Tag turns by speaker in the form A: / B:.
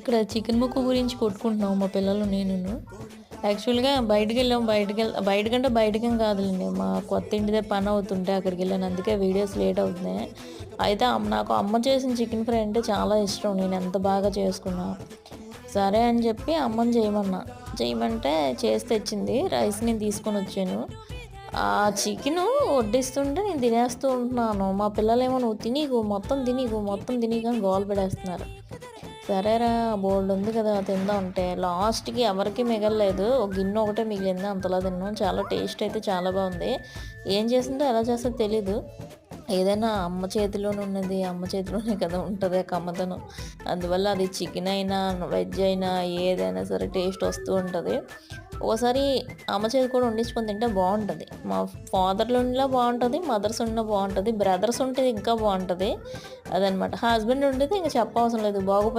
A: ఇక్కడ చికెన్ ముక్క గురించి కొట్టుకుంటున్నాం మా పిల్లలు నేనును. యాక్చువల్‌గా బయటికంటే బయటకేం కాదులెండి. మా కొత్త ఇంటిదే పనవుతుంటే అక్కడికెళ్ళాను. అందుకే వీడియోస్ లేట్ అవుతున్నాయి. అయితే నాకు అమ్మ చేసిన చికెన్ ఫ్రై అంటే చాలా ఇష్టం. నేనెంత బాగా చేసుకున్నా. సరే అని చెప్పి అమ్మని చేయమన్నా. చేయమంటే చేసి తెచ్చింది. రైస్ నేను తీసుకొనొచ్చాను. ఆ చికెను వడ్డిస్తుంటే నేను తినేస్తూ ఉంటున్నాను. మా పిల్లలేమో "నువ్వు తినీకు, మొత్తం తినీకు, మొత్తం తినీకు" అని గోల పెడేస్తున్నారు. సరేరా బోలెడుంది కదా! తిందాం అంటే లాస్ట్‌కి ఎవరికీ మిగలలేదు. ఒక గిన్నె ఒకటే మిగిలింది. అంతలా తిన్నాం. చాలా టేస్ట్ అయితే చాలా బావుంది. ఏం చేసిందో, ఎలా చేస్తదో తెలీదు. ఏదైనా అమ్మ చేతిలోనే ఉన్నది. అమ్మ చేతిలోనే కదా ఉంటది ఆ కమ్మదనం. అందువల్ల అది చికెన్ అయినా, వెజ్ అయినా ఏదైనా సరే టేస్ట్ వస్తూ ఉంటది. ఓసారి అమ్మ చేతి కూడా వండించుకొని తింటే బావుంటది. మా ఫాదర్‌లు వండినా బావుంటది. మదర్స్ వండినా బావుంటది. బ్రదర్స్ ఉంటే ఇంకా బావుంటది. అదనమాట. హస్బెండ్ వండితే ఇంక చెప్పవసరం లేదు. బాగోపోయినా